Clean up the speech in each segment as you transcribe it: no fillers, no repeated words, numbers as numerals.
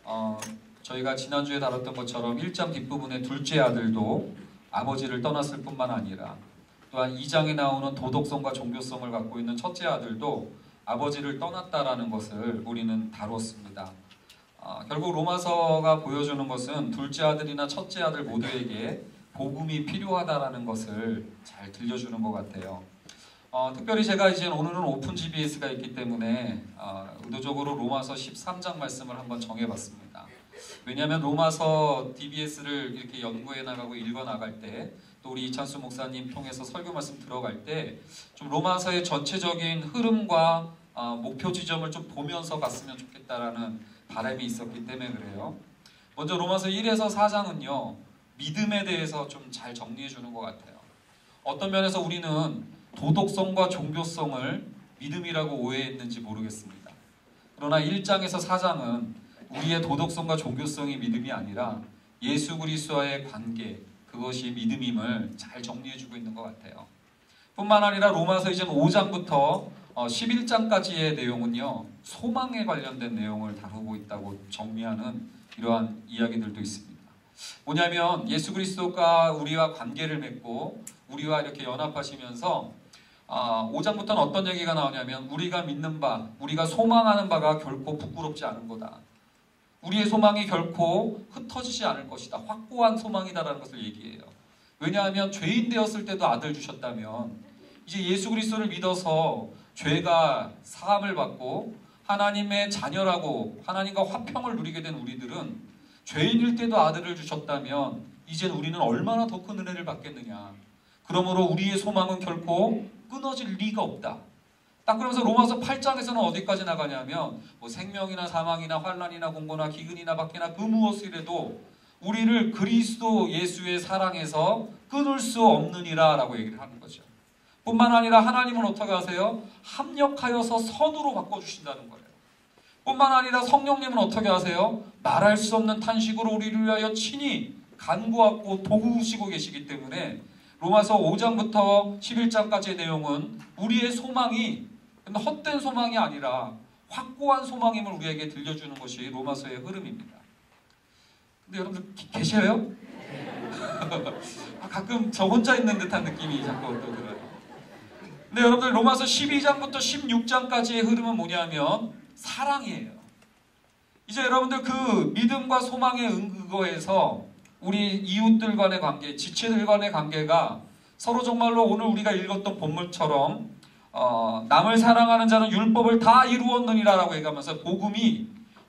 어, 저희가 지난주에 다뤘던 것처럼 1장 뒷부분의 둘째 아들도 아버지를 떠났을 뿐만 아니라 또한 2장에 나오는 도덕성과 종교성을 갖고 있는 첫째 아들도 아버지를 떠났다라는 것을 우리는 다뤘습니다. 결국 로마서가 보여주는 것은 둘째 아들이나 첫째 아들 모두에게 복음이 필요하다라는 것을 잘 들려주는 것 같아요. 특별히 제가 이제 오늘은 오픈 GBS가 있기 때문에 의도적으로 로마서 13장 말씀을 한번 정해봤습니다. 왜냐하면 로마서 DBS를 이렇게 연구해 나가고 읽어 나갈 때, 또 우리 이찬수 목사님 통해서 설교 말씀 들어갈 때 좀 로마서의 전체적인 흐름과 목표 지점을 좀 보면서 갔으면 좋겠다라는 바람이 있었기 때문에 그래요. 먼저 로마서 1에서 4장은요, 믿음에 대해서 좀 잘 정리해 주는 것 같아요. 어떤 면에서 우리는 도덕성과 종교성을 믿음이라고 오해했는지 모르겠습니다. 그러나 1장에서 4장은 우리의 도덕성과 종교성이 믿음이 아니라 예수 그리스도와의 관계, 그것이 믿음임을 잘 정리해주고 있는 것 같아요. 뿐만 아니라 로마서 이제 5장부터 11장까지의 내용은요, 소망에 관련된 내용을 다루고 있다고 정리하는 이러한 이야기들도 있습니다. 뭐냐면 예수 그리스도가 우리와 관계를 맺고 우리와 이렇게 연합하시면서 5장부터는 어떤 얘기가 나오냐면 우리가 믿는 바, 우리가 소망하는 바가 결코 부끄럽지 않은 거다. 우리의 소망이 결코 흩어지지 않을 것이다. 확고한 소망이다라는 것을 얘기해요. 왜냐하면 죄인 되었을 때도 아들 주셨다면 이제 예수 그리스도를 믿어서 죄가 사함을 받고 하나님의 자녀라고 하나님과 화평을 누리게 된 우리들은 죄인일 때도 아들을 주셨다면 이제 우리는 얼마나 더 큰 은혜를 받겠느냐. 그러므로 우리의 소망은 결코 끊어질 리가 없다. 딱 그러면서 로마서 8장에서는 어디까지 나가냐면 뭐 생명이나 사망이나 환난이나 공고나 기근이나 박해나 그 무엇이라도 우리를 그리스도 예수의 사랑에서 끊을 수 없느니라 라고 얘기를 하는 거죠. 뿐만 아니라 하나님은 어떻게 하세요? 합력하여서 선으로 바꿔주신다는 거예요. 뿐만 아니라 성령님은 어떻게 하세요? 말할 수 없는 탄식으로 우리를 위하여 친히 간구하고 도우시고 계시기 때문에 로마서 5장부터 11장까지의 내용은 우리의 소망이 헛된 소망이 아니라 확고한 소망임을 우리에게 들려주는 것이 로마서의 흐름입니다. 근데 여러분들 계셔요? 가끔 저 혼자 있는 듯한 느낌이 자꾸 또 들어요. 근데 여러분들 로마서 12장부터 16장까지의 흐름은 뭐냐면 사랑이에요. 이제 여러분들 그 믿음과 소망의 근거에서 우리 이웃들 간의 관계, 지체들 간의 관계가 서로 정말로 오늘 우리가 읽었던 본문처럼 남을 사랑하는 자는 율법을 다 이루었느니라 라고 얘기하면서 복음이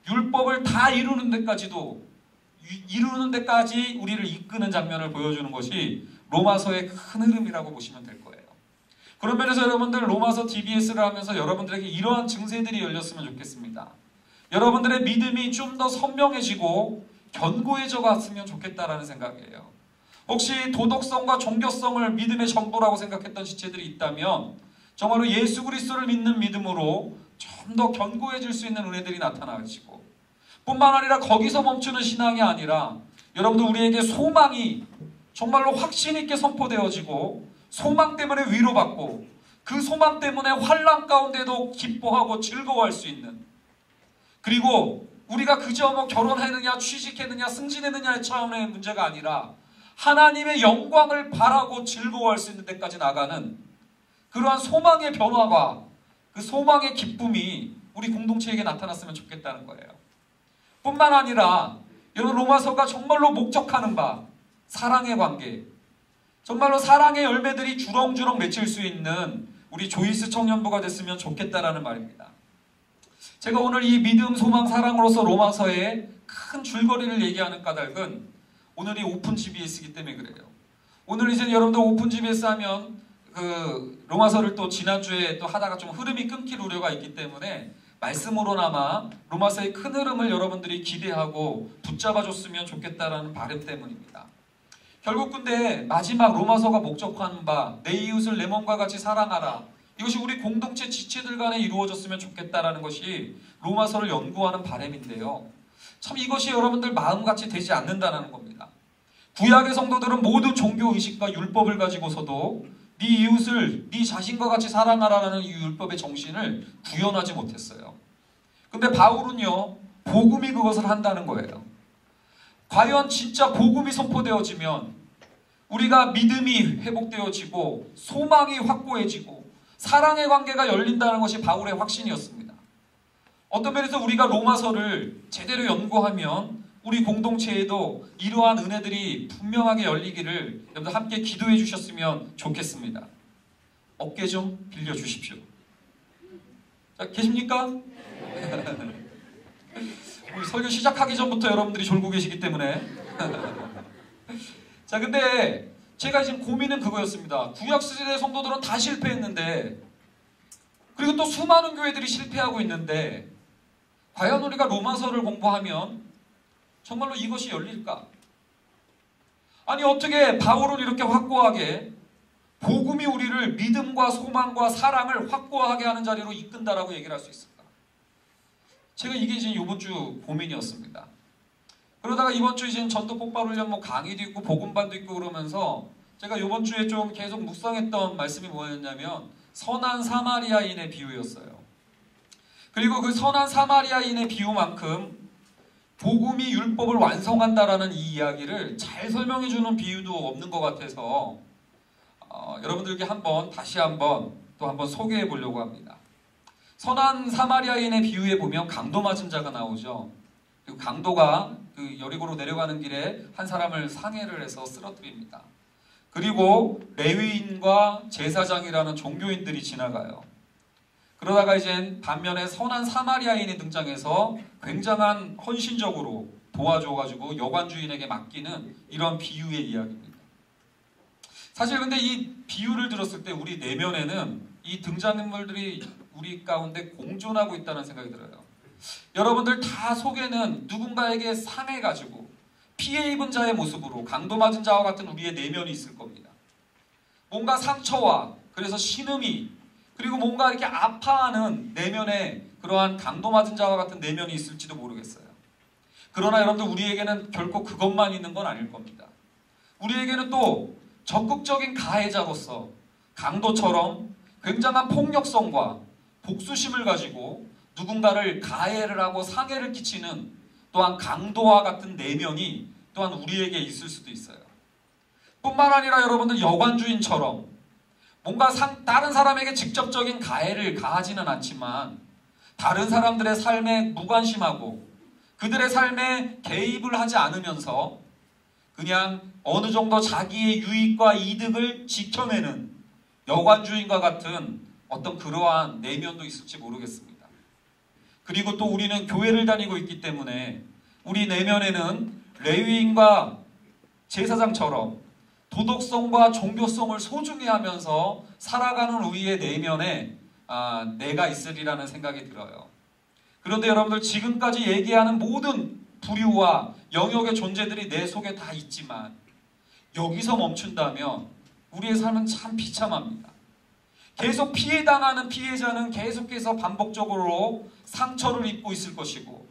율법을 다 이루는 데까지 우리를 이끄는 장면을 보여주는 것이 로마서의 큰 흐름이라고 보시면 될 거예요. 그런 면에서 여러분들 로마서 DBS를 하면서 여러분들에게 이러한 증세들이 열렸으면 좋겠습니다. 여러분들의 믿음이 좀 더 선명해지고 견고해져 갔으면 좋겠다라는 생각이에요. 혹시 도덕성과 종교성을 믿음의 전부라고 생각했던 지체들이 있다면 정말로 예수 그리스도를 믿는 믿음으로 좀 더 견고해질 수 있는 은혜들이 나타나시고, 뿐만 아니라 거기서 멈추는 신앙이 아니라 여러분들 우리에게 소망이 정말로 확신 있게 선포되어지고 소망 때문에 위로받고 그 소망 때문에 환난 가운데도 기뻐하고 즐거워할 수 있는, 그리고 우리가 그저 뭐 결혼했느냐 취직했느냐 승진했느냐의 차원의 문제가 아니라 하나님의 영광을 바라고 즐거워할 수 있는 데까지 나가는 그러한 소망의 변화가, 그 소망의 기쁨이 우리 공동체에게 나타났으면 좋겠다는 거예요. 뿐만 아니라 여러분 로마서가 정말로 목적하는 바 사랑의 관계, 정말로 사랑의 열매들이 주렁주렁 맺힐 수 있는 우리 조이스 청년부가 됐으면 좋겠다라는 말입니다. 제가 오늘 이 믿음, 소망, 사랑으로서 로마서의 큰 줄거리를 얘기하는 까닭은 오늘이 오픈 GBS이기 때문에 그래요. 오늘 이제 여러분들 오픈 GBS 하면 그 로마서를 또 지난주에 또 하다가 좀 흐름이 끊길 우려가 있기 때문에 말씀으로나마 로마서의 큰 흐름을 여러분들이 기대하고 붙잡아줬으면 좋겠다라는 바람 때문입니다. 결국 근데 마지막 로마서가 목적하는 바 내 이웃을 내 몸과 같이 사랑하라, 이것이 우리 공동체 지체들 간에 이루어졌으면 좋겠다라는 것이 로마서를 연구하는 바람인데요. 참 이것이 여러분들 마음같이 되지 않는다는 겁니다. 구약의 성도들은 모든 종교의식과 율법을 가지고서도 네 이웃을 네 자신과 같이 사랑하라는 이 율법의 정신을 구현하지 못했어요. 근데 바울은요, 복음이 그것을 한다는 거예요. 과연 진짜 복음이 선포되어지면 우리가 믿음이 회복되어지고 소망이 확고해지고 사랑의 관계가 열린다는 것이 바울의 확신이었습니다. 어떤 면에서 우리가 로마서를 제대로 연구하면 우리 공동체에도 이러한 은혜들이 분명하게 열리기를 여러분들 함께 기도해 주셨으면 좋겠습니다. 어깨 좀 빌려주십시오. 자, 계십니까? 우리 설교 시작하기 전부터 여러분들이 졸고 계시기 때문에 자, 근데 제가 지금 고민은 그거였습니다. 구약시대 성도들은 다 실패했는데, 그리고 또 수많은 교회들이 실패하고 있는데, 과연 우리가 로마서를 공부하면 정말로 이것이 열릴까? 아니, 어떻게 바울은 이렇게 확고하게 복음이 우리를 믿음과 소망과 사랑을 확고하게 하는 자리로 이끈다라고 얘기를 할 수 있을까? 제가 이게 지금 이번 주 고민이었습니다. 그러다가 이번 주 이제 전도 폭발훈련 뭐 강의도 있고 복음반도 있고 그러면서 제가 이번 주에 좀 계속 묵상했던 말씀이 뭐였냐면 선한 사마리아인의 비유였어요. 그리고 그 선한 사마리아인의 비유만큼 복음이 율법을 완성한다라는 이 이야기를 잘 설명해주는 비유도 없는 것 같아서 여러분들께 다시 한번 소개해 보려고 합니다. 선한 사마리아인의 비유에 보면 강도 맞은 자가 나오죠. 그리고 강도가 그 여리고로 내려가는 길에 한 사람을 상해를 해서 쓰러뜨립니다. 그리고 레위인과 제사장이라는 종교인들이 지나가요. 그러다가 이젠 반면에 선한 사마리아인이 등장해서 굉장한 헌신적으로 도와줘가지고 여관주인에게 맡기는 이런 비유의 이야기입니다. 사실 근데 이 비유를 들었을 때 우리 내면에는 이 등장인물들이 우리 가운데 공존하고 있다는 생각이 들어요. 여러분들 다 속에는 누군가에게 상해가지고 피해 입은 자의 모습으로 강도 맞은 자와 같은 우리의 내면이 있을 겁니다. 뭔가 상처와 그래서 신음이 그리고 뭔가 이렇게 아파하는 내면에 그러한 강도 맞은 자와 같은 내면이 있을지도 모르겠어요. 그러나 여러분들 우리에게는 결코 그것만 있는 건 아닐 겁니다. 우리에게는 또 적극적인 가해자로서 강도처럼 굉장한 폭력성과 복수심을 가지고 누군가를 가해를 하고 상해를 끼치는 또한 강도와 같은 내면이 또한 우리에게 있을 수도 있어요. 뿐만 아니라 여러분들 여관주인처럼 뭔가 다른 사람에게 직접적인 가해를 가하지는 않지만 다른 사람들의 삶에 무관심하고 그들의 삶에 개입을 하지 않으면서 그냥 어느 정도 자기의 유익과 이득을 지켜내는 여관주인과 같은 어떤 그러한 내면도 있을지 모르겠습니다. 그리고 또 우리는 교회를 다니고 있기 때문에 우리 내면에는 레위인과 제사장처럼 도덕성과 종교성을 소중히 하면서 살아가는 우리의 내면에 내가 있으리라는 생각이 들어요. 그런데 여러분들 지금까지 얘기하는 모든 부류와 영역의 존재들이 내 속에 다 있지만 여기서 멈춘다면 우리의 삶은 참 비참합니다. 계속 피해당하는 피해자는 계속해서 반복적으로 상처를 입고 있을 것이고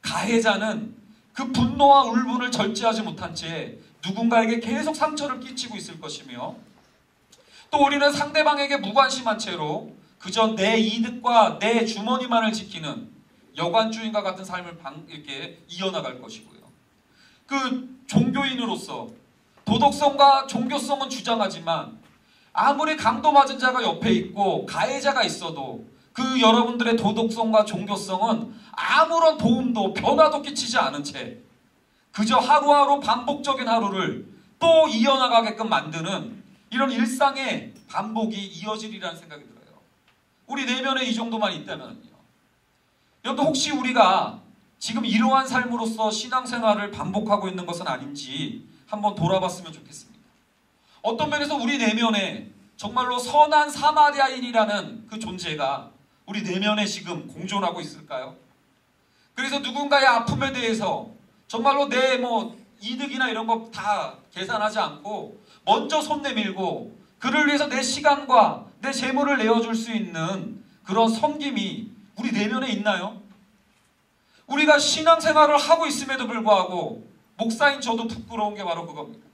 가해자는 그 분노와 울분을 절제하지 못한 채 누군가에게 계속 상처를 끼치고 있을 것이며 또 우리는 상대방에게 무관심한 채로 그저 내 이득과 내 주머니만을 지키는 여관주인과 같은 삶을 이렇게 이어나갈 것이고요. 그 종교인으로서 도덕성과 종교성은 주장하지만 아무리 강도 맞은 자가 옆에 있고 가해자가 있어도 그 여러분들의 도덕성과 종교성은 아무런 도움도 변화도 끼치지 않은 채 그저 하루하루 반복적인 하루를 또 이어나가게끔 만드는 이런 일상의 반복이 이어지리라는 생각이 들어요. 우리 내면에 이 정도만 있다면요. 여러분 혹시 우리가 지금 이러한 삶으로서 신앙생활을 반복하고 있는 것은 아닌지 한번 돌아봤으면 좋겠습니다. 어떤 면에서 우리 내면에 정말로 선한 사마리아인이라는 그 존재가 우리 내면에 지금 공존하고 있을까요? 그래서 누군가의 아픔에 대해서 정말로 내 이득이나 이런 거 다 계산하지 않고 먼저 손 내밀고 그를 위해서 내 시간과 내 재물을 내어줄 수 있는 그런 섬김이 우리 내면에 있나요? 우리가 신앙생활을 하고 있음에도 불구하고 목사인 저도 부끄러운 게 바로 그겁니다.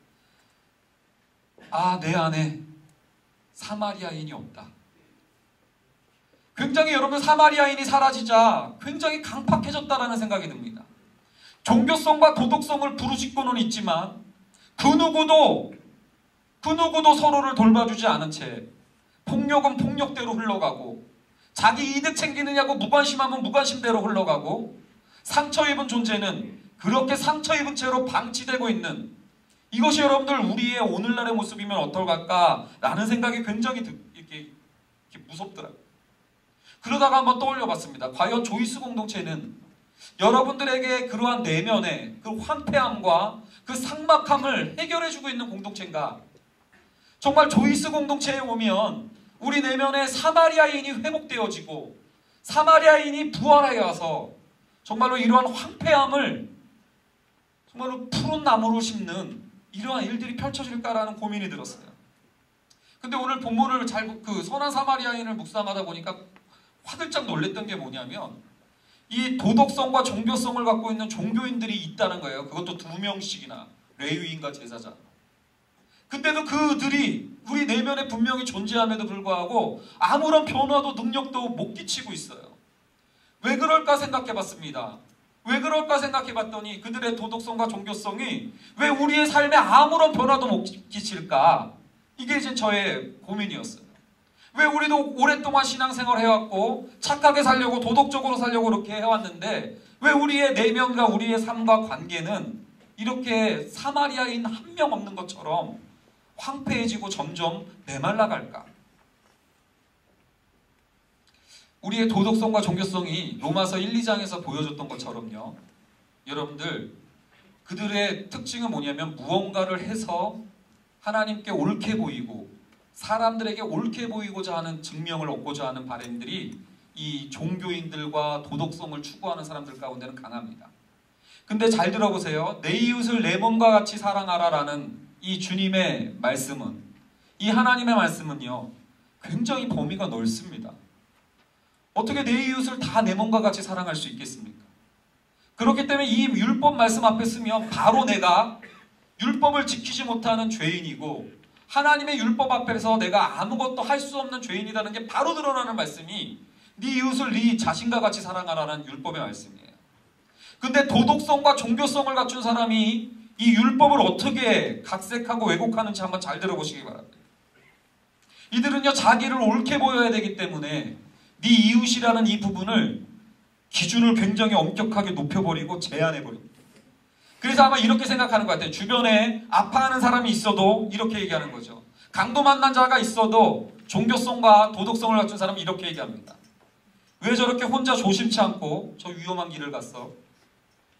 내 안에 사마리아인이 없다. 굉장히 여러분 사마리아인이 사라지자 굉장히 강팍해졌다라는 생각이 듭니다. 종교성과 도덕성을 부르짖고는 있지만 그 누구도 서로를 돌봐주지 않은 채 폭력은 폭력대로 흘러가고 자기 이득 챙기느냐고 무관심하면 무관심대로 흘러가고 상처 입은 존재는 그렇게 상처 입은 채로 방치되고 있는 이것이 여러분들 우리의 오늘날의 모습이면 어떨까라는 생각이 굉장히 이렇게 무섭더라고요. 그러다가 한번 떠올려 봤습니다. 과연 조이스 공동체는 여러분들에게 그러한 내면의 그 황폐함과 그 삭막함을 해결해주고 있는 공동체인가? 정말 조이스 공동체에 오면 우리 내면의 사마리아인이 회복되어지고 사마리아인이 부활하여 와서 정말로 이러한 황폐함을 정말로 푸른 나무로 심는 이러한 일들이 펼쳐질까라는 고민이 들었어요. 근데 오늘 본문을 그 선한 사마리아인을 묵상하다 보니까 화들짝 놀랬던 게 뭐냐면 이 도덕성과 종교성을 갖고 있는 종교인들이 있다는 거예요. 그것도 2명씩이나 레위인과 제사장. 근데도 그들이 우리 내면에 분명히 존재함에도 불구하고 아무런 변화도 능력도 못 끼치고 있어요. 왜 그럴까 생각해 봤습니다. 왜 그럴까 생각해 봤더니 그들의 도덕성과 종교성이 왜 우리의 삶에 아무런 변화도 못 끼칠까? 이게 이제 저의 고민이었어요. 왜 우리도 오랫동안 신앙생활 해왔고 착하게 살려고 도덕적으로 살려고 그렇게 해왔는데 왜 우리의 내면과 우리의 삶과 관계는 이렇게 사마리아인 한 명 없는 것처럼 황폐해지고 점점 메말라갈까? 우리의 도덕성과 종교성이 로마서 1, 2장에서 보여줬던 것처럼요. 여러분들 그들의 특징은 뭐냐면 무언가를 해서 하나님께 옳게 보이고 사람들에게 옳게 보이고자 하는 증명을 얻고자 하는 바람들이 이 종교인들과 도덕성을 추구하는 사람들 가운데는 강합니다. 근데 잘 들어보세요. 내 이웃을 내 몸과 같이 사랑하라라는 이 주님의 말씀은 이 하나님의 말씀은요. 굉장히 범위가 넓습니다. 어떻게 내 이웃을 다 내 몸과 같이 사랑할 수 있겠습니까? 그렇기 때문에 이 율법 말씀 앞에 쓰면 바로 내가 율법을 지키지 못하는 죄인이고 하나님의 율법 앞에서 내가 아무것도 할 수 없는 죄인이라는 게 바로 드러나는 말씀이 네 이웃을 네 자신과 같이 사랑하라는 율법의 말씀이에요. 근데 도덕성과 종교성을 갖춘 사람이 이 율법을 어떻게 각색하고 왜곡하는지 한번 잘 들어보시기 바랍니다. 이들은요 자기를 옳게 보여야 되기 때문에 네 이웃이라는 이 부분을 기준을 굉장히 엄격하게 높여버리고 제한해버립니다. 그래서 아마 이렇게 생각하는 것 같아요. 주변에 아파하는 사람이 있어도 이렇게 얘기하는 거죠. 강도 만난 자가 있어도 종교성과 도덕성을 갖춘 사람은 이렇게 얘기합니다. 왜 저렇게 혼자 조심치 않고 저 위험한 길을 갔어?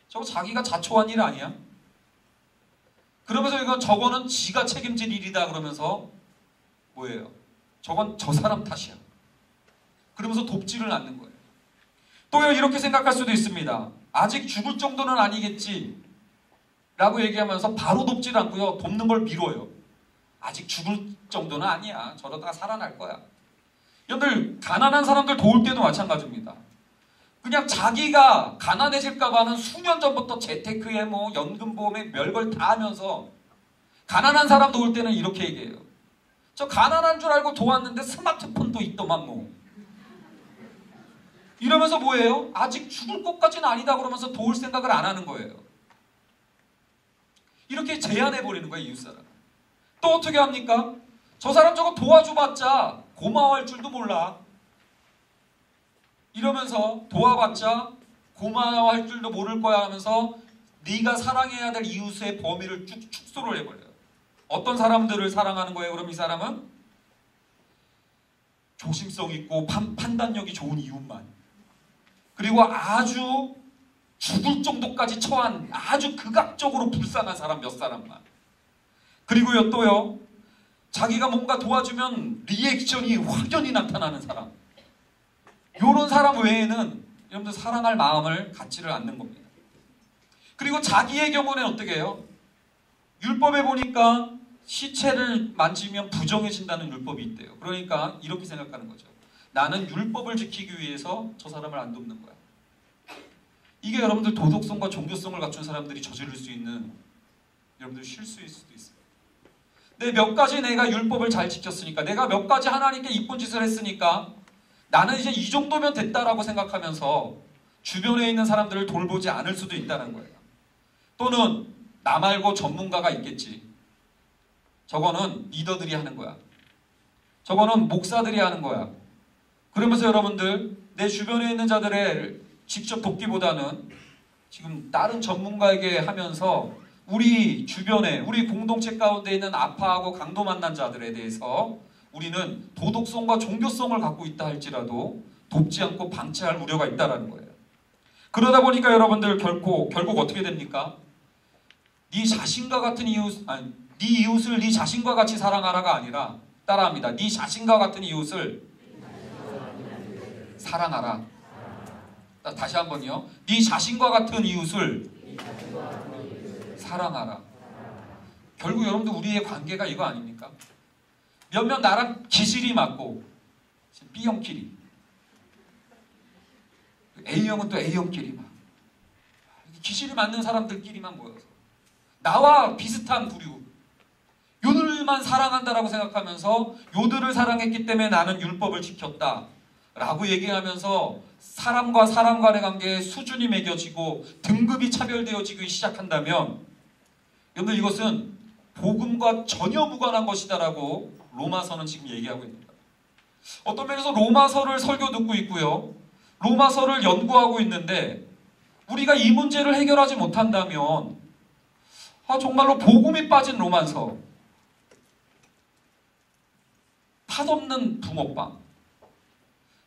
저거 자기가 자초한 일 아니야? 그러면서 저거는 지가 책임질 일이다 그러면서 뭐예요? 저건 저 사람 탓이야. 그러면서 돕지를 않는 거예요. 또요 이렇게 생각할 수도 있습니다. 아직 죽을 정도는 아니겠지 라고 얘기하면서 바로 돕질 않고요. 돕는 걸 미뤄요. 아직 죽을 정도는 아니야. 저러다가 살아날 거야. 여러분들 가난한 사람들 도울 때도 마찬가지입니다. 그냥 자기가 가난해질까 봐는 수년 전부터 재테크에 뭐 연금보험에 별걸 다 하면서 가난한 사람 도울 때는 이렇게 얘기해요. 저 가난한 줄 알고 도왔는데 스마트폰도 있더만 뭐. 이러면서 뭐예요? 아직 죽을 것까지는 아니다 그러면서 도울 생각을 안 하는 거예요. 이렇게 제한해버리는 거예요, 이웃사람. 또 어떻게 합니까? 저 사람 저거 도와줘봤자 고마워할 줄도 몰라. 이러면서 도와봤자 고마워할 줄도 모를 거야 하면서 네가 사랑해야 될 이웃의 범위를 쭉 축소를 해버려요. 어떤 사람들을 사랑하는 거예요? 그럼 이 사람은? 조심성 있고 판단력이 좋은 이웃만. 그리고 아주 죽을 정도까지 처한 아주 극악적으로 불쌍한 사람 몇 사람만. 그리고요 또요 자기가 뭔가 도와주면 리액션이 확연히 나타나는 사람. 이런 사람 외에는 여러분들 사랑할 마음을 갖지를 않는 겁니다. 그리고 자기의 경우는 어떻게 해요? 율법에 보니까 시체를 만지면 부정해진다는 율법이 있대요. 그러니까 이렇게 생각하는 거죠. 나는 율법을 지키기 위해서 저 사람을 안 돕는 거야. 이게 여러분들 도덕성과 종교성을 갖춘 사람들이 저지를 수 있는 여러분들 실수일 수도 있어요. 내 몇 가지 내가 율법을 잘 지켰으니까 내가 몇 가지 하나님께 이쁜 짓을 했으니까 나는 이제 이 정도면 됐다라고 생각하면서 주변에 있는 사람들을 돌보지 않을 수도 있다는 거예요. 또는 나 말고 전문가가 있겠지. 저거는 리더들이 하는 거야. 저거는 목사들이 하는 거야. 그러면서 여러분들 내 주변에 있는 자들을 직접 돕기보다는 지금 다른 전문가에게 하면서 우리 주변에 우리 공동체 가운데 있는 아파하고 강도 만난 자들에 대해서 우리는 도덕성과 종교성을 갖고 있다 할지라도 돕지 않고 방치할 우려가 있다는 거예요. 그러다 보니까 여러분들 결국 어떻게 됩니까? 네 자신과 같은 이웃, 아니, 네 이웃을 네 자신과 같이 사랑하라가 아니라 따라합니다. 네 자신과 같은 이웃을 사랑하라. 다시 한번요. 네 자신과 같은 이웃을 사랑하라. 결국 여러분들 우리의 관계가 이거 아닙니까? 몇몇 나랑 기질이 맞고 B형끼리, A형은 또 A형끼리 막 기질이 맞는 사람들끼리만 모여서 나와 비슷한 부류, 요들만 사랑한다라고 생각하면서 요들을 사랑했기 때문에 나는 율법을 지켰다 라고 얘기하면서 사람과 사람 간의 관계에 수준이 매겨지고 등급이 차별되어지기 시작한다면 여러분들 이것은 복음과 전혀 무관한 것이다라고 로마서는 지금 얘기하고 있습니다. 어떤 면에서 로마서를 설교 듣고 있고요. 로마서를 연구하고 있는데 우리가 이 문제를 해결하지 못한다면 정말로 복음이 빠진 로마서, 팥없는 붕어빵,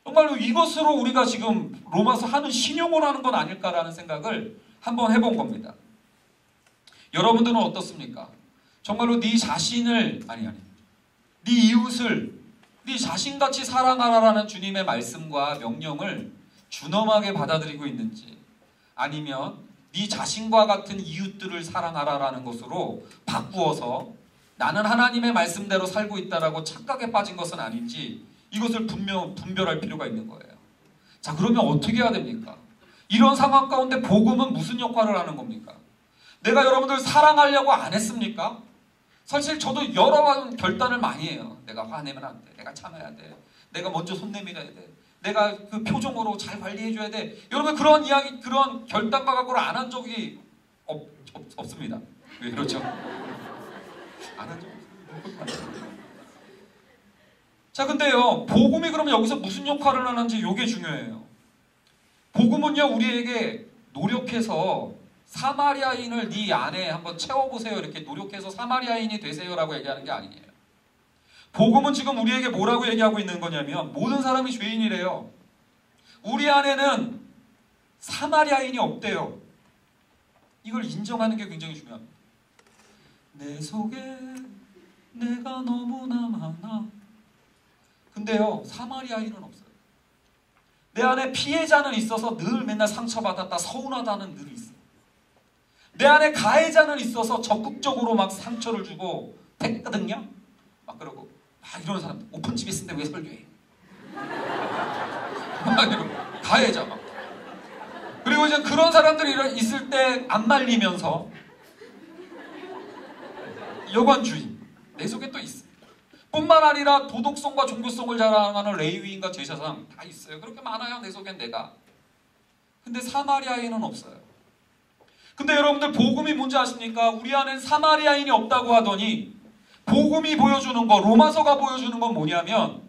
정말로 이것으로 우리가 지금 로마서 하는 신용을 하는 건 아닐까라는 생각을 한번 해본 겁니다. 여러분들은 어떻습니까? 정말로 네 자신을 네 이웃을 네 자신같이 사랑하라라는 주님의 말씀과 명령을 준엄하게 받아들이고 있는지, 아니면 네 자신과 같은 이웃들을 사랑하라라는 것으로 바꾸어서 나는 하나님의 말씀대로 살고 있다라고 착각에 빠진 것은 아닌지 이것을 분별할 필요가 있는 거예요. 자, 그러면 어떻게 해야 됩니까? 이런 상황 가운데 복음은 무슨 역할을 하는 겁니까? 내가 여러분들 사랑하려고 안 했습니까? 사실 저도 여러 번 결단을 많이 해요. 내가 화내면 안 돼. 내가 참아야 돼. 내가 먼저 손 내밀어야 돼. 내가 그 표정으로 잘 관리해줘야 돼. 여러분 그런 이야기, 그런 결단과 각오를 안 한 적이 없습니다. 왜 그렇죠? 안 한 적이 없습니다. 자, 근데요, 복음이 그러면 여기서 무슨 역할을 하는지 이게 중요해요. 복음은요, 우리에게 노력해서 사마리아인을 네 안에 한번 채워보세요. 이렇게 노력해서 사마리아인이 되세요라고 얘기하는 게 아니에요. 복음은 지금 우리에게 뭐라고 얘기하고 있는 거냐면 모든 사람이 죄인이래요. 우리 안에는 사마리아인이 없대요. 이걸 인정하는 게 굉장히 중요합니다. 내 속에 내가 너무나 많아. 근데요, 사마리아인은 없어요. 내 안에 피해자는 있어서 늘 맨날 상처받았다, 서운하다는 늘 있어요. 내 안에 가해자는 있어서 적극적으로 막 상처를 주고 됐거든요. 막 그러고 이런 사람들 오픈집에 있는데 왜 설교해? 가해자 막. 그리고 이제 그런 사람들이 있을 때 안 말리면서 여관주의 내 속에 또 있어. 뿐만 아니라 도덕성과 종교성을 자랑하는 레위인과 제사장 다 있어요. 그렇게 많아요. 내 속엔 내가. 근데 사마리아인은 없어요. 근데 여러분들 복음이 뭔지 아십니까? 우리 안엔 사마리아인이 없다고 하더니 복음이 보여주는 거, 로마서가 보여주는 건 뭐냐면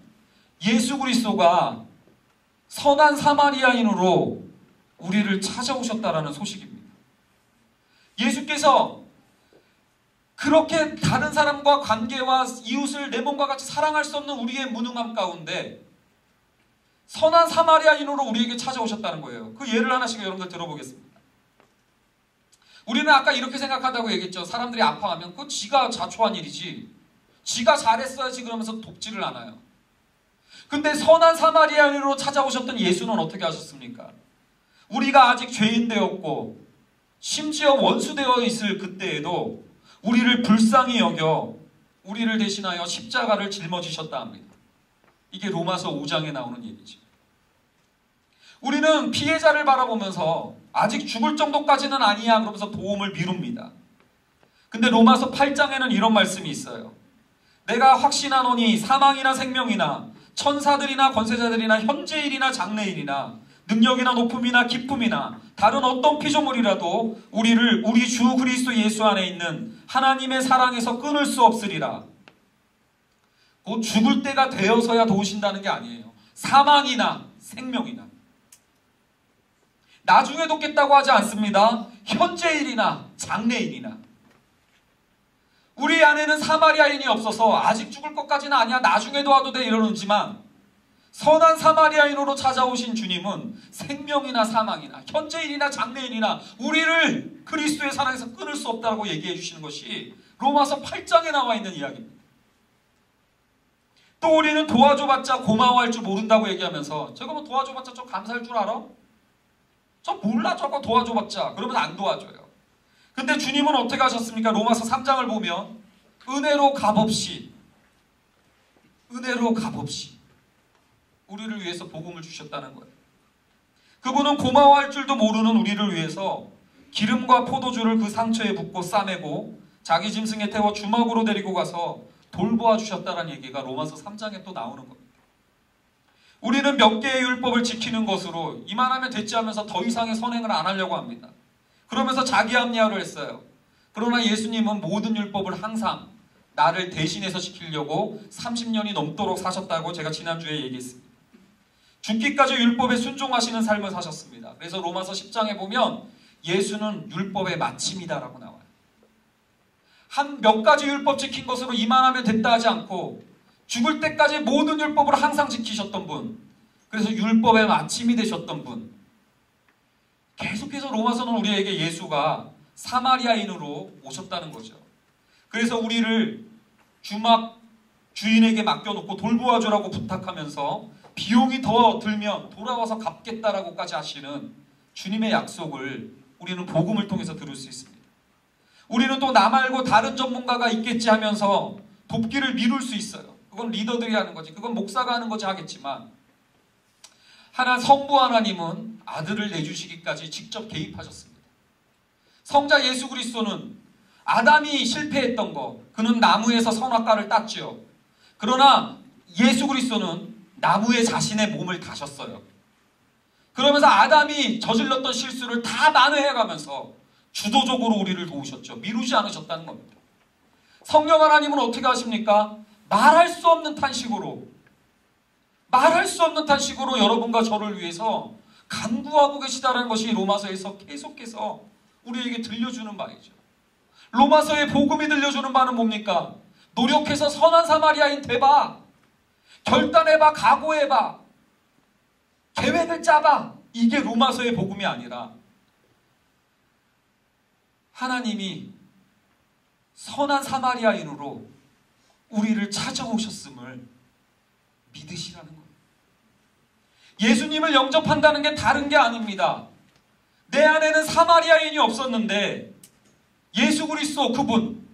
예수 그리스도가 선한 사마리아인으로 우리를 찾아오셨다라는 소식입니다. 예수께서 그렇게 다른 사람과 관계와 이웃을 내 몸과 같이 사랑할 수 없는 우리의 무능함 가운데 선한 사마리아인으로 우리에게 찾아오셨다는 거예요. 그 예를 하나씩 여러분들 들어보겠습니다. 우리는 아까 이렇게 생각한다고 얘기했죠. 사람들이 아파하면 그거 지가 자초한 일이지, 지가 잘했어야지 그러면서 돕지를 않아요. 근데 선한 사마리아인으로 찾아오셨던 예수는 어떻게 하셨습니까? 우리가 아직 죄인 되었고 심지어 원수 되어 있을 그때에도 우리를 불쌍히 여겨 우리를 대신하여 십자가를 짊어지셨다 합니다. 이게 로마서 5장에 나오는 얘기죠. 우리는 피해자를 바라보면서 아직 죽을 정도까지는 아니야 그러면서 도움을 미룹니다. 근데 로마서 8장에는 이런 말씀이 있어요. 내가 확신하노니 사망이나 생명이나 천사들이나 권세자들이나 현재일이나 장래일이나 능력이나 높음이나 기쁨이나 다른 어떤 피조물이라도 우리를 우리 주 그리스도 예수 안에 있는 하나님의 사랑에서 끊을 수 없으리라. 곧 죽을 때가 되어서야 도우신다는 게 아니에요. 사망이나 생명이나 나중에 돕겠다고 하지 않습니다. 현재일이나 장래일이나. 우리 안에는 사마리아인이 없어서 아직 죽을 것까지는 아니야, 나중에 도와도 돼 이러는지만, 선한 사마리아인으로 찾아오신 주님은 생명이나 사망이나 현재일이나 장래일이나 우리를 그리스도의 사랑에서 끊을 수 없다고 얘기해 주시는 것이 로마서 8장에 나와 있는 이야기입니다. 또 우리는 도와줘봤자 고마워할 줄 모른다고 얘기하면서, 저거 뭐 도와줘봤자 좀 감사할 줄 알아? 저 몰라, 저거 도와줘봤자. 그러면 안 도와줘요. 근데 주님은 어떻게 하셨습니까? 로마서 3장을 보면 은혜로 값없이 우리를 위해서 복음을 주셨다는 거예요. 그분은 고마워할 줄도 모르는 우리를 위해서 기름과 포도주를 그 상처에 붓고 싸매고 자기 짐승에 태워 주막으로 데리고 가서 돌보아 주셨다는 얘기가 로마서 3장에 또 나오는 겁니다. 우리는 몇 개의 율법을 지키는 것으로 이만하면 됐지 하면서 더 이상의 선행을 안 하려고 합니다. 그러면서 자기 합리화를 했어요. 그러나 예수님은 모든 율법을 항상 나를 대신해서 지키려고 30년이 넘도록 사셨다고 제가 지난주에 얘기했습니다. 죽기까지 율법에 순종하시는 삶을 사셨습니다. 그래서 로마서 10장에 보면 예수는 율법의 마침이다라고 나와요. 한 몇 가지 율법 지킨 것으로 이만하면 됐다 하지 않고 죽을 때까지 모든 율법을 항상 지키셨던 분, 그래서 율법의 마침이 되셨던 분. 계속해서 로마서는 우리에게 예수가 사마리아인으로 오셨다는 거죠. 그래서 우리를 주막 주인에게 맡겨놓고 돌보아주라고 부탁하면서 비용이 더 들면 돌아와서 갚겠다라고까지 하시는 주님의 약속을 우리는 복음을 통해서 들을 수 있습니다. 우리는 또 나 말고 다른 전문가가 있겠지 하면서 돕기를 미룰 수 있어요. 그건 리더들이 하는 거지, 그건 목사가 하는 거지 하겠지만, 성부 하나님은 아들을 내주시기까지 직접 개입하셨습니다. 성자 예수 그리스도는 아담이 실패했던 거, 그는 나무에서 선악과를 땄죠. 그러나 예수 그리스도는 나무에 자신의 몸을 다셨어요. 그러면서 아담이 저질렀던 실수를 다 만회해가면서 주도적으로 우리를 도우셨죠. 미루지 않으셨다는 겁니다. 성령 하나님은 어떻게 하십니까? 말할 수 없는 탄식으로 여러분과 저를 위해서 간구하고 계시다는 것이 로마서에서 계속해서 우리에게 들려주는 바이죠. 로마서의 복음이 들려주는 바는 뭡니까? 노력해서 선한 사마리아인 돼봐, 결단해봐, 각오해봐, 계획을 짜봐. 이게 로마서의 복음이 아니라 하나님이 선한 사마리아인으로 우리를 찾아오셨음을 믿으시라는 거예요. 예수님을 영접한다는 게 다른 게 아닙니다. 내 안에는 사마리아인이 없었는데 예수 그리스도 그분,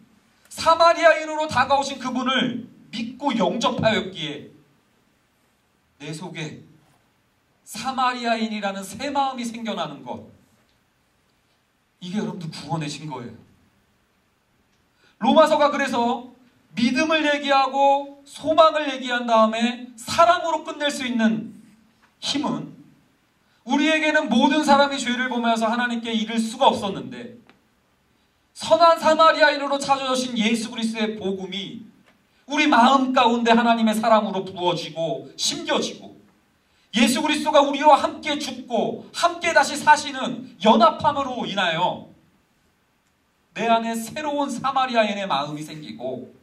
사마리아인으로 다가오신 그분을 믿고 영접하였기에 내 속에 사마리아인이라는 새 마음이 생겨나는 것, 이게 여러분들 구원의 증거예요. 로마서가 그래서 믿음을 얘기하고 소망을 얘기한 다음에 사랑으로 끝낼 수 있는 힘은, 우리에게는 모든 사람이 죄를 범하여서 하나님께 이를 수가 없었는데 선한 사마리아인으로 찾아오신 예수 그리스도의 복음이 우리 마음 가운데 하나님의 사랑으로 부어지고 심겨지고, 예수 그리스도가 우리와 함께 죽고 함께 다시 사시는 연합함으로 인하여 내 안에 새로운 사마리아인의 마음이 생기고,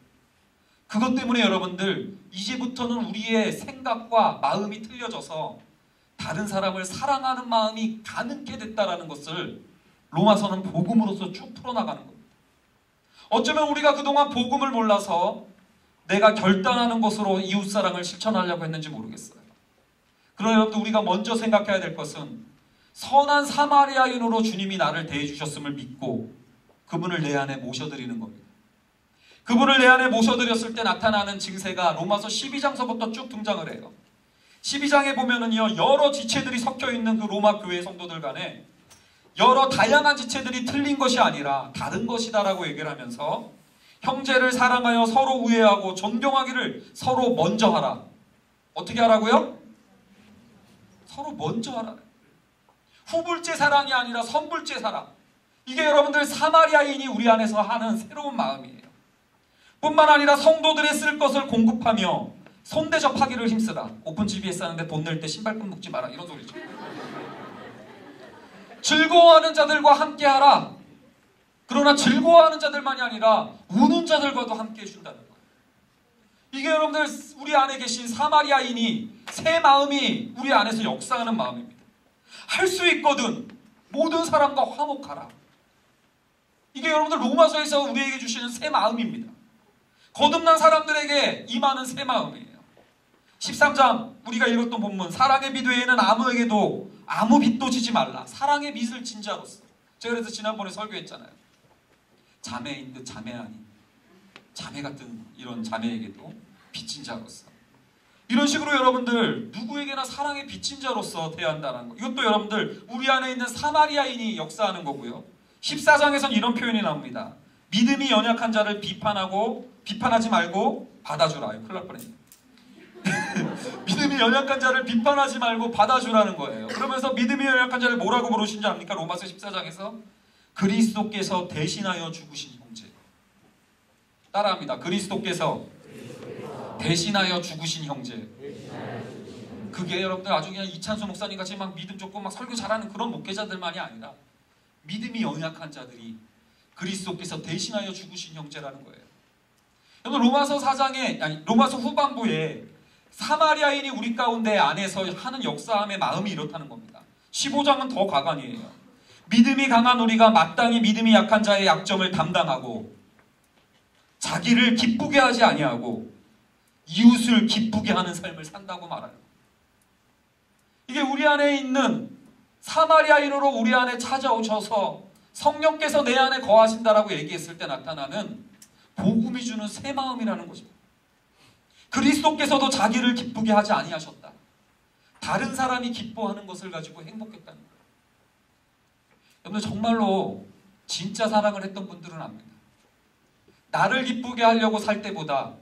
그것 때문에 여러분들 이제부터는 우리의 생각과 마음이 틀려져서 다른 사람을 사랑하는 마음이 가능케 됐다라는 것을 로마서는 복음으로서 쭉 풀어나가는 겁니다. 어쩌면 우리가 그동안 복음을 몰라서 내가 결단하는 것으로 이웃사랑을 실천하려고 했는지 모르겠어요. 그러나 여러분들, 우리가 먼저 생각해야 될 것은 선한 사마리아인으로 주님이 나를 대해주셨음을 믿고 그분을 내 안에 모셔드리는 겁니다. 그분을 내 안에 모셔드렸을 때 나타나는 증세가 로마서 12장서부터 쭉 등장을 해요. 12장에 보면은요, 여러 지체들이 섞여 있는 그 로마 교회 성도들 간에 여러 다양한 지체들이 틀린 것이 아니라 다른 것이다라고 얘기를 하면서 형제를 사랑하여 서로 우애하고 존경하기를 서로 먼저 하라. 어떻게 하라고요? 서로 먼저 하라. 후불제 사랑이 아니라 선불제 사랑. 이게 여러분들 사마리아인이 우리 안에서 하는 새로운 마음이에요. 뿐만 아니라 성도들의 쓸 것을 공급하며 손대접하기를 힘쓰라. 오픈 GBS 하는데 돈 낼 때 신발끈 묶지 마라. 이런 소리죠. 즐거워하는 자들과 함께하라. 그러나 즐거워하는 자들만이 아니라 우는 자들과도 함께 해준다는 거예요. 이게 여러분들 우리 안에 계신 사마리아인이 새 마음이 우리 안에서 역사하는 마음입니다. 할 수 있거든 모든 사람과 화목하라. 이게 여러분들 로마서에서 우리에게 주시는 새 마음입니다. 거듭난 사람들에게 임하는 새 마음이에요. 13장 우리가 읽었던 본문, 사랑의 빛 외에는 아무에게도 아무 빛도 지지 말라. 사랑의 빛을 진 자로서. 제가 그래서 지난번에 설교했잖아요. 자매인 듯 자매 아닌 자매 같은 이런 자매에게도 빚진 자로서. 이런 식으로 여러분들 누구에게나 사랑의 빚진 자로서 대한다는 거. 이것도 여러분들 우리 안에 있는 사마리아인이 역사하는 거고요. 14장에서는 이런 표현이 나옵니다. 믿음이 연약한 자를 비판하지 말고 받아주라. 큰일 날 뻔했네. 믿음이 연약한 자를 비판하지 말고 받아주라는 거예요. 그러면서 믿음이 연약한 자를 뭐라고 부르신 줄 압니까? 로마서 14장에서 그리스도께서 대신하여 죽으신 형제. 따라합니다. 그리스도께서 대신하여 죽으신 형제. 그게 여러분들 아주 그냥 이찬수 목사님 같이 막 믿음 좋고 막 설교 잘하는 그런 목회자들만이 아니라 믿음이 연약한 자들이 그리스도께서 대신하여 죽으신 형제라는 거예요. 여러분 로마서 4장에 로마서 후반부에 사마리아인이 우리 가운데 안에서 하는 역사함의 마음이 이렇다는 겁니다. 15장은 더 가관이에요. 믿음이 강한 우리가 마땅히 믿음이 약한 자의 약점을 담당하고 자기를 기쁘게 하지 아니하고 이웃을 기쁘게 하는 삶을 산다고 말하는 거예요. 이게 우리 안에 있는 사마리아인으로 우리 안에 찾아오셔서 성령께서 내 안에 거하신다라고 얘기했을 때 나타나는 복음이 주는 새 마음이라는 것입니다. 그리스도께서도 자기를 기쁘게 하지 아니하셨다. 다른 사람이 기뻐하는 것을 가지고 행복했다는 거예요. 여러분들 정말로 진짜 사랑을 했던 분들은 압니다. 나를 기쁘게 하려고 살 때보다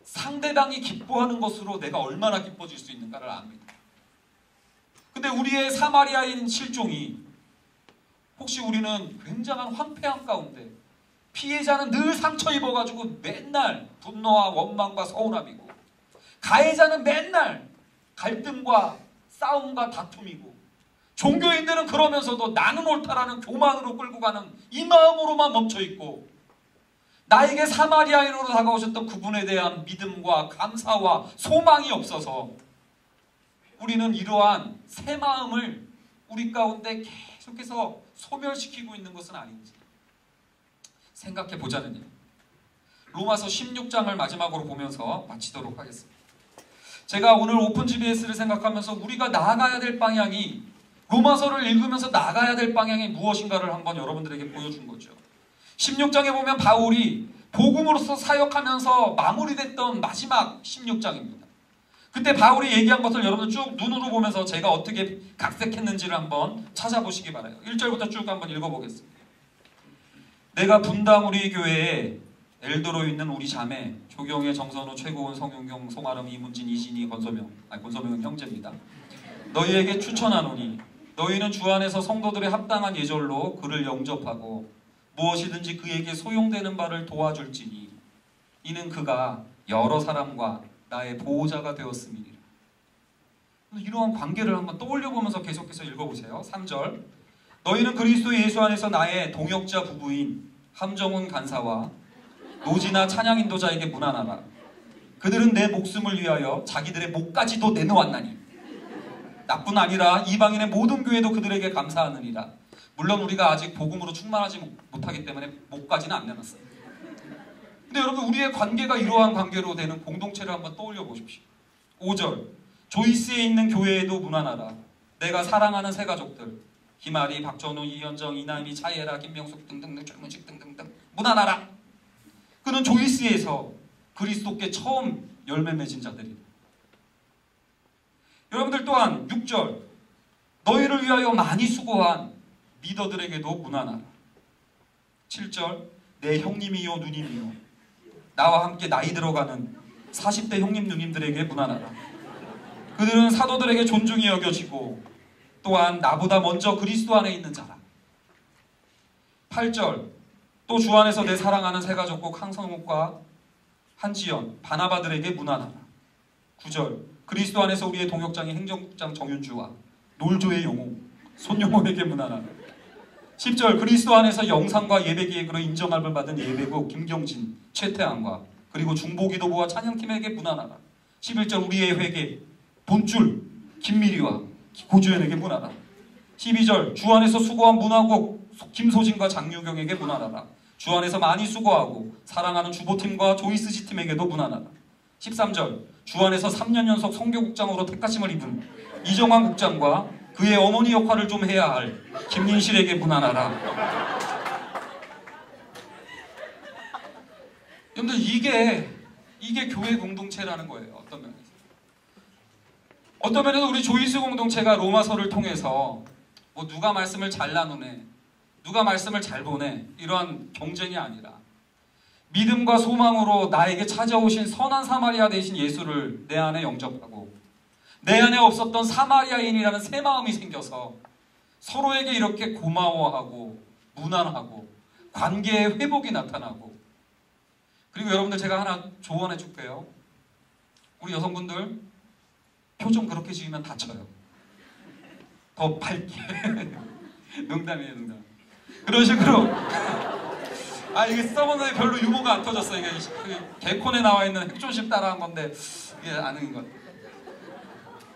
상대방이 기뻐하는 것으로 내가 얼마나 기뻐질 수 있는가를 압니다. 근데 우리의 사마리아인 실종이 혹시 우리는 굉장한 황폐함 가운데 피해자는 늘 상처 입어가지고 맨날 분노와 원망과 서운함이고 가해자는 맨날 갈등과 싸움과 다툼이고 종교인들은 그러면서도 나는 옳다라는 교만으로 끌고 가는 이 마음으로만 멈춰있고 나에게 사마리아인으로 다가오셨던 그분에 대한 믿음과 감사와 소망이 없어서 우리는 이러한 새 마음을 우리 가운데 계속해서 소멸시키고 있는 것은 아닌지 생각해 보자는 일. 로마서 16장을 마지막으로 보면서 마치도록 하겠습니다. 제가 오늘 오픈 GBS를 생각하면서 우리가 나아가야 될 방향이 로마서를 읽으면서 나아가야 될 방향이 무엇인가를 한번 여러분들에게 보여준 거죠. 16장에 보면 바울이 복음으로서 사역하면서 마무리됐던 마지막 16장입니다. 그때 바울이 얘기한 것을 여러분들 쭉 눈으로 보면서 제가 어떻게 각색했는지를 한번 찾아보시기 바라요. 1절부터 쭉 한번 읽어보겠습니다. 내가 분당 우리 교회에 엘도로에 있는 우리 자매 조경혜, 정선우, 최고은, 성윤경, 송아름, 이문진, 이진희, 권소명은 형제입니다. 너희에게 추천하노니 너희는 주 안에서 성도들의 합당한 예절로 그를 영접하고 무엇이든지 그에게 소용되는 바를 도와줄지니 이는 그가 여러 사람과 나의 보호자가 되었음이니라. 이러한 관계를 한번 떠올려보면서 계속해서 읽어보세요. 3절 너희는 그리스도 예수 안에서 나의 동역자 부부인 함정훈 간사와 노지나 찬양 인도자에게 문안하라. 그들은 내 목숨을 위하여 자기들의 목까지도 내놓았나니 나뿐 아니라 이방인의 모든 교회도 그들에게 감사하느니라. 물론 우리가 아직 복음으로 충만하지 못하기 때문에 목까지는 안 내놨어요. 근데 여러분 우리의 관계가 이러한 관계로 되는 공동체를 한번 떠올려 보십시오. 5절 조이스에 있는 교회에도 문안하라. 내가 사랑하는 새 가족들 김아리, 박전우, 이현정, 이남희, 차예라, 김명숙 등등등 최문식 등등등 문안하라. 그는 조이스에서 그리스도께 처음 열매 맺은 자들이다. 여러분들 또한 6절 너희를 위하여 많이 수고한 리더들에게도 문안하라. 7절 내 형님이요 누님이요 나와 함께 나이 들어가는 40대 형님 누님들에게 문안하라. 그들은 사도들에게 존중이 여겨지고 또한 나보다 먼저 그리스도 안에 있는 자라. 8절 또 주 안에서 내 사랑하는 세 가족국 항성욱과 한지연, 바나바들에게 문안하라. 9절 그리스도 안에서 우리의 동역장인 행정국장 정윤주와 놀조의 영웅 손영호에게 문안하라. 10절 그리스도 안에서 영상과 예배기획으로 인정함을 받은 예배국 김경진, 최태환과 그리고 중보기도부와 찬양팀에게 문안하라. 11절 우리의 회계 본줄 김미리와 고주연에게 문안하라. 12절 주 안에서 수고한 문화국 김소진과 장유경에게 문안하라. 주 안에서 많이 수고하고 사랑하는 주보팀과 조이스지 팀에게도 문안하라. 13절 주 안에서 3년 연속 선교국장으로 택하심을 입은 이정환 국장과 그의 어머니 역할을 좀 해야 할 김민실에게 문안하라. 여러분들 이게 교회 공동체라는 거예요. 어떤 면에서 우리 조이스 공동체가 로마서를 통해서 뭐 누가 말씀을 잘 나누네, 누가 말씀을 잘 보내 이러한 경쟁이 아니라 믿음과 소망으로 나에게 찾아오신 선한 사마리아 되신 예수를 내 안에 영접하고 내 안에 없었던 사마리아인이라는 새 마음이 생겨서 서로에게 이렇게 고마워하고 문안하고 관계의 회복이 나타나고. 그리고 여러분들 제가 하나 조언해 줄게요. 우리 여성분들 표정 그렇게 지으면 다쳐요. 더 밝게. 농담이에요, 농담. 그런 식으로 이게 써본데 별로 유머가 안 터졌어. 이게 개콘에 나와 있는 핵존심 따라한 건데 이게 아는 것.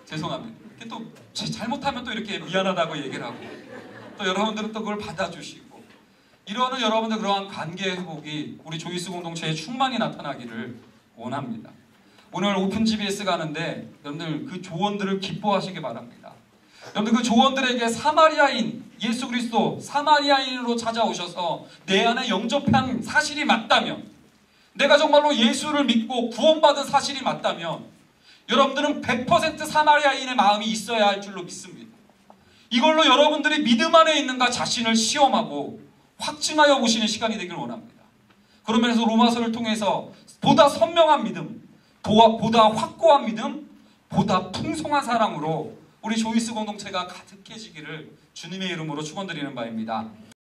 죄송합니다. 이게 또 잘못하면 또 이렇게 미안하다고 얘기를 하고 또 여러분들은 또 그걸 받아주시고 이러는 여러분들 그러한 관계 회복이 우리 조이스 공동체에 충만히 나타나기를 원합니다. 오늘 오픈 GBS 가는데 여러분들 그 조언들을 기뻐하시기 바랍니다. 여러분들 그 조언들에게 사마리아인 예수 그리스도 사마리아인으로 찾아오셔서 내 안에 영접한 사실이 맞다면, 내가 정말로 예수를 믿고 구원받은 사실이 맞다면 여러분들은 100% 사마리아인의 마음이 있어야 할 줄로 믿습니다. 이걸로 여러분들이 믿음 안에 있는가 자신을 시험하고 확증하여 보시는 시간이 되길 원합니다. 그러면서 로마서를 통해서 보다 선명한 믿음, 보다 확고한 믿음, 보다 풍성한 사랑으로 우리 조이스 공동체가 가득해지기를 주님의 이름으로 축원드리는 바입니다.